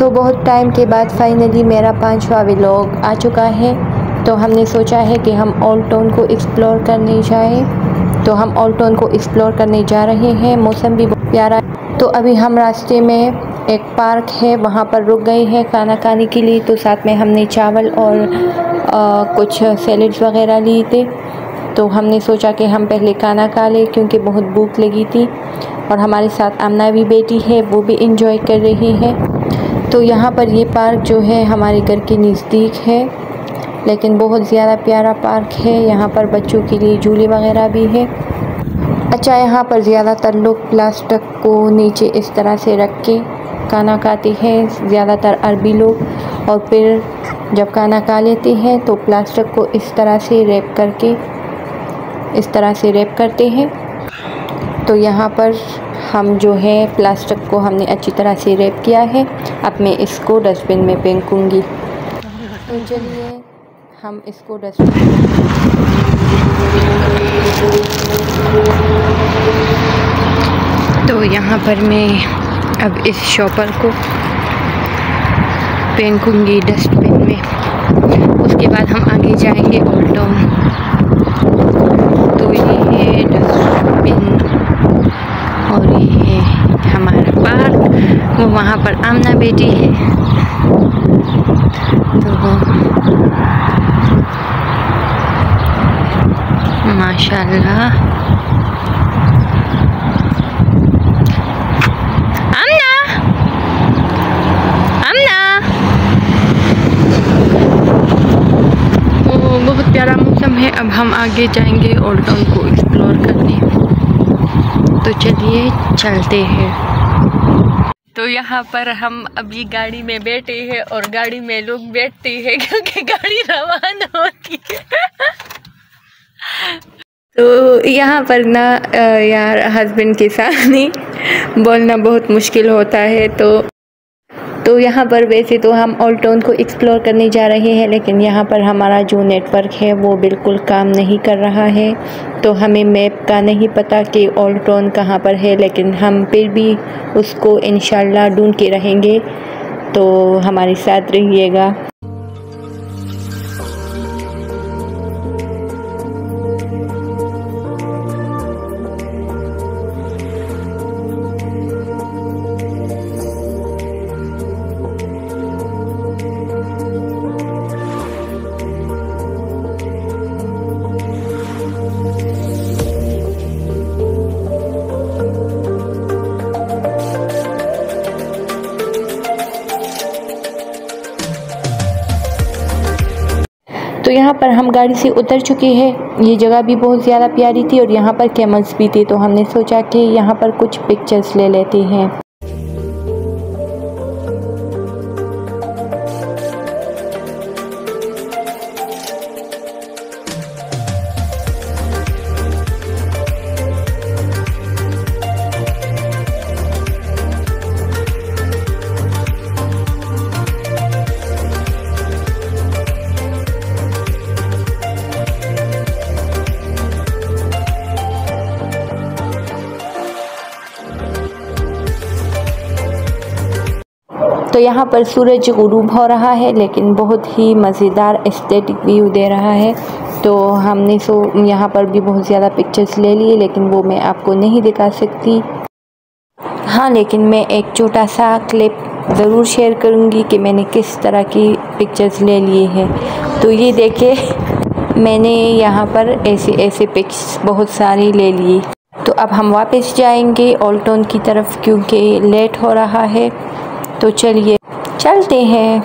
बहुत टाइम के बाद फाइनली मेरा 5वां व्लॉग आ चुका है। तो हमने सोचा है कि हम ओल्ड टाउन को एक्सप्लोर करने जाएं। तो हम ओल्ड टाउन को एक्सप्लोर करने जा रहे हैं। मौसम भी बहुत प्यारा है। तो अभी हम रास्ते में एक पार्क है वहाँ पर रुक गए हैं खाना खाने के लिए। तो साथ में हमने चावल और कुछ सैलेड्स वगैरह लिए थे। तो हमने सोचा कि हम पहले खाना खा लें क्योंकि बहुत भूख लगी थी। और हमारे साथ आमना भी बेटी है, वो भी इंजॉय कर रही है। तो यहाँ पर ये पार्क जो है हमारे घर के नज़दीक है, लेकिन बहुत ज़्यादा प्यारा पार्क है। यहाँ पर बच्चों के लिए झूले वगैरह भी है। अच्छा, यहाँ पर ज़्यादातर लोग प्लास्टिक को नीचे इस तरह से रख के खाना खाते हैं, ज़्यादातर अरबी लोग। और फिर जब खाना खा लेते हैं तो प्लास्टिक को इस तरह से रैप करते हैं। तो यहाँ पर हम जो है प्लास्टिक को हमने अच्छी तरह से रैप किया है। अब मैं इसको डस्टबिन में फेंकूँगी। तो चलिए हम इसको डस्टबिन तो यहाँ पर मैं अब इस शॉपर को फेंकूँगी डस्टबिन में। उसके बाद हम आगे जाएंगे ओल्ड टाउन। तो ये है डस्टबिन और ये है हमारा पार्क। वो वहाँ पर आमना बेटी है। तो माशाल्लाह आमना बहुत प्यारा मौसम है। अब हम आगे जाएंगे ओल्ड टाउन को एक्सप्लोर करने। तो चलिए चलते हैं। तो यहाँ पर हम अभी गाड़ी में बैठे हैं और गाड़ी में लोग बैठते हैं क्योंकि गाड़ी रवाना होती है। तो यहाँ पर ना यार हस्बैंड के सामने बोलना बहुत मुश्किल होता है। तो यहाँ पर वैसे तो हम ओल्ड टाउन को एक्सप्लोर करने जा रहे हैं, लेकिन यहाँ पर हमारा जो नेटवर्क है वो बिल्कुल काम नहीं कर रहा है। तो हमें मैप का नहीं पता कि ओल्ड टाउन कहाँ पर है, लेकिन हम फिर भी उसको इंशाल्लाह ढूंढ के रहेंगे। तो हमारे साथ रहिएगा। तो यहाँ पर हम गाड़ी से उतर चुके हैं। ये जगह भी बहुत ज़्यादा प्यारी थी और यहाँ पर कैमल्स भी थे। तो हमने सोचा कि यहाँ पर कुछ पिक्चर्स ले लेते हैं। तो यहाँ पर सूरज गुरूब हो रहा है, लेकिन बहुत ही मज़ेदार एस्थेटिक व्यू दे रहा है। तो हमने यहाँ पर भी बहुत ज़्यादा पिक्चर्स ले लिए, लेकिन वो मैं आपको नहीं दिखा सकती। हाँ, लेकिन मैं एक छोटा सा क्लिप ज़रूर शेयर करूँगी कि मैंने किस तरह की पिक्चर्स ले लिए हैं। तो ये देखिए, मैंने यहाँ पर ऐसे पिक्स बहुत सारी ले ली। तो अब हम वापस जाएंगे ओल्ड टाउन की तरफ क्योंकि लेट हो रहा है। तो चलिए चलते हैं।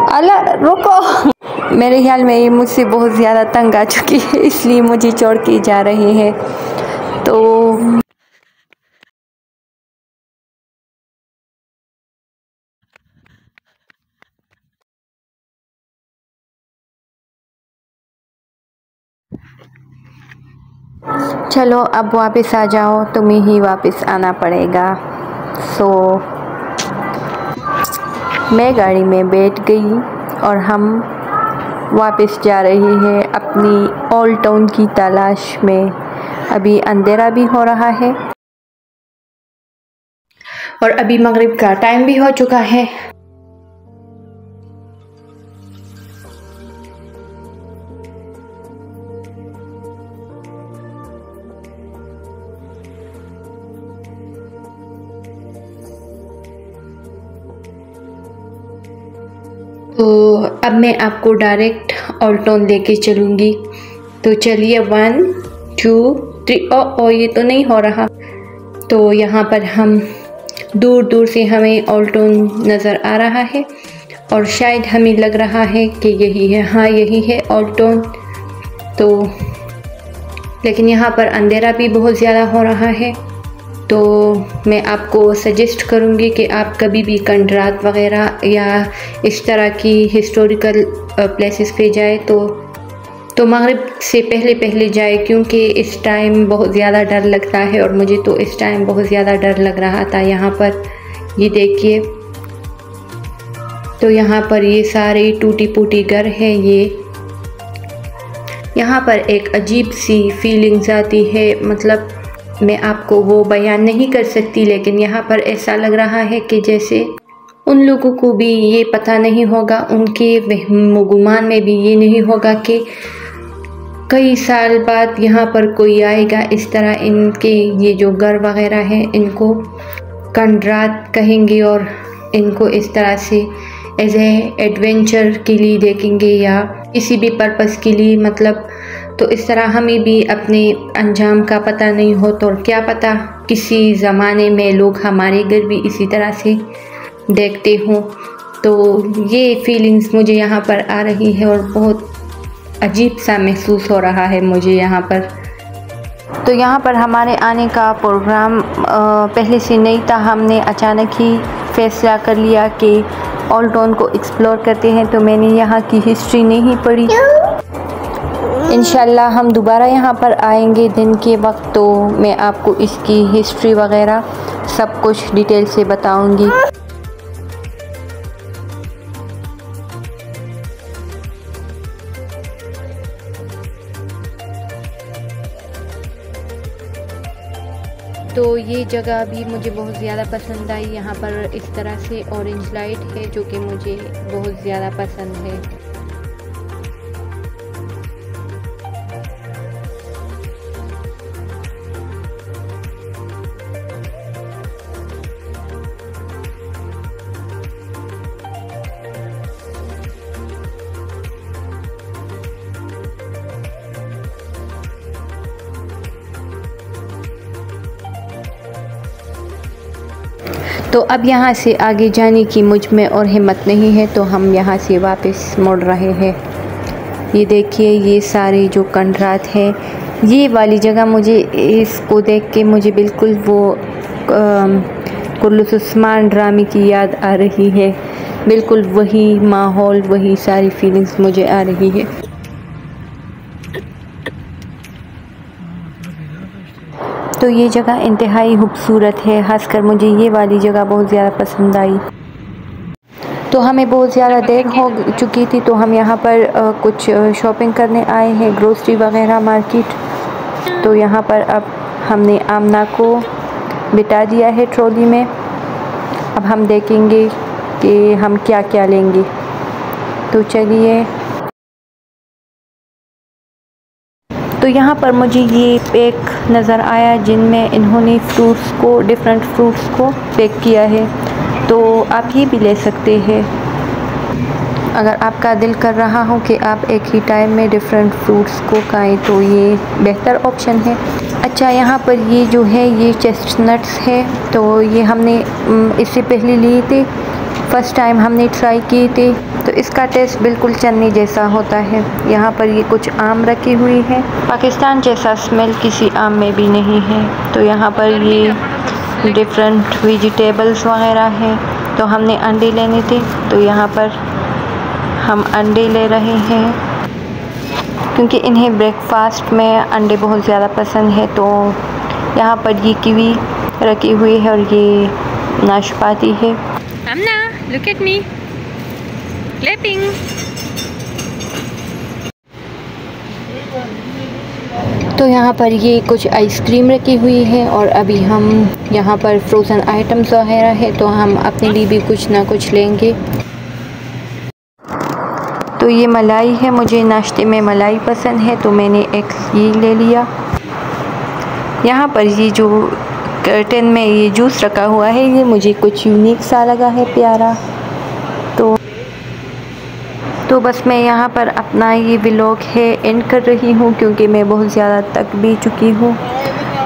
अल्लाह रुको, मेरे ख्याल में ये मुझसे बहुत ज़्यादा तंग आ चुकी है, इसलिए मुझे छोड़ के जा रहे हैं। तो चलो अब वापस आ जाओ, तुम्हें ही वापस आना पड़ेगा। मैं गाड़ी में बैठ गई और हम वापस जा रहे हैं अपनी ओल्ड टाउन की तलाश में। अभी अंधेरा भी हो रहा है और अभी मगरिब का टाइम भी हो चुका है। तो अब मैं आपको डायरेक्ट ऑल्टोन लेके चलूँगी। तो चलिए 1 2 3। ओ ये तो नहीं हो रहा। तो यहाँ पर हम दूर दूर से हमें ऑल्टोन नज़र आ रहा है और शायद हमें लग रहा है कि यही है। हाँ यही है ऑल्टोन। तो लेकिन यहाँ पर अंधेरा भी बहुत ज़्यादा हो रहा है। तो मैं आपको सजेस्ट करूँगी कि आप कभी भी कंडरात वग़ैरह या इस तरह की हिस्टोरिकल प्लेसेस पे जाए तो मगरिब से पहले जाए, क्योंकि इस टाइम बहुत ज़्यादा डर लगता है और मुझे तो इस टाइम बहुत ज़्यादा डर लग रहा था। यहाँ पर ये देखिए, तो यहाँ पर ये सारे टूटी फूटी घर है। ये यहाँ पर एक अजीब सी फीलिंग्स आती है, मतलब मैं आपको वो बयान नहीं कर सकती, लेकिन यहाँ पर ऐसा लग रहा है कि जैसे उन लोगों को भी ये पता नहीं होगा, उनके वहम गुमान में भी ये नहीं होगा कि कई साल बाद यहाँ पर कोई आएगा। इस तरह इनके ये जो घर वगैरह है इनको कंडरात कहेंगे और इनको इस तरह से एज एडवेंचर के लिए देखेंगे या किसी भी पर्पस के लिए, मतलब तो इस तरह हमें भी अपने अंजाम का पता नहीं हो, तो क्या पता किसी ज़माने में लोग हमारे घर भी इसी तरह से देखते हों। तो ये फीलिंग्स मुझे यहाँ पर आ रही है और बहुत अजीब सा महसूस हो रहा है मुझे यहाँ पर। तो यहाँ पर हमारे आने का प्रोग्राम पहले से नहीं था। हमने अचानक ही फैसला कर लिया कि ऑल्टोन को एक्सप्लोर करते हैं। तो मैंने यहाँ की हिस्ट्री नहीं पढ़ी। इंशाल्लाह हम दोबारा यहाँ पर आएंगे दिन के वक्त, तो मैं आपको इसकी हिस्ट्री वगैरह सब कुछ डिटेल से बताऊँगी। तो ये जगह भी मुझे बहुत ज़्यादा पसंद आई। यहाँ पर इस तरह से ऑरेंज लाइट है जो कि मुझे बहुत ज़्यादा पसंद है। तो अब यहाँ से आगे जाने की मुझ में और हिम्मत नहीं है, तो हम यहाँ से वापस मुड़ रहे हैं। ये देखिए, ये सारे जो कंडरात हैं, ये वाली जगह मुझे इसको देख के मुझे बिल्कुल वो कुल्लू उस्मान ड्रामे की याद आ रही है। बिल्कुल वही माहौल, वही सारी फीलिंग्स मुझे आ रही है। तो ये जगह इंतहाई खूबसूरत है, खासकर मुझे ये वाली जगह बहुत ज़्यादा पसंद आई। तो हमें बहुत ज़्यादा देर हो चुकी थी, तो हम यहाँ पर कुछ शॉपिंग करने आए हैं, ग्रोसरी वगैरह मार्केट। तो यहाँ पर अब हमने आमना को बिठा दिया है ट्रॉली में। अब हम देखेंगे कि हम क्या क्या लेंगे। तो चलिए। तो यहाँ पर मुझे ये पैक नज़र आया जिनमें इन्होंने फ्रूट्स को, डिफरेंट फ्रूट्स को पैक किया है। तो आप ये भी ले सकते हैं अगर आपका दिल कर रहा हो कि आप एक ही टाइम में डिफरेंट फ्रूट्स को खाएं, तो ये बेहतर ऑप्शन है। अच्छा, यहाँ पर ये जो है ये चेस्टनट्स है। तो ये हमने इससे पहले लिए थे, फर्स्ट टाइम हमने ट्राई किए थे। तो इसका टेस्ट बिल्कुल चन्नी जैसा होता है। यहाँ पर ये कुछ आम रखी हुई है, पाकिस्तान जैसा स्मेल किसी आम में भी नहीं है। तो यहाँ पर ये डिफरेंट वेजिटेबल्स वगैरह हैं। तो हमने अंडे लेने थे, तो यहाँ पर हम अंडे ले रहे हैं क्योंकि इन्हें ब्रेकफास्ट में अंडे बहुत ज़्यादा पसंद है। तो यहाँ पर ये कीवी रखी हुई है और ये नाशपाती है। Amna, look at me. Clapping. तो यहाँ पर ये कुछ आइसक्रीम रखी हुई है और अभी हम यहाँ पर फ्रोज़न आइटम्स वगैरह है, तो हम अपने लिए भी कुछ ना कुछ लेंगे। तो ये मलाई है, मुझे नाश्ते में मलाई पसंद है, तो मैंने एक ये ले लिया। यहाँ पर ये जो कर्टन में ये जूस रखा हुआ है, ये मुझे कुछ यूनिक सा लगा है, प्यारा। तो बस मैं यहाँ पर अपना ये व्लॉग है एंड कर रही हूँ, क्योंकि मैं बहुत ज़्यादा थक भी चुकी हूँ।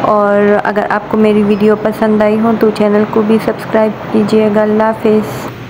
और अगर आपको मेरी वीडियो पसंद आई हो तो चैनल को भी सब्सक्राइब कीजिएगा। अल्लाह हाफ़िज़।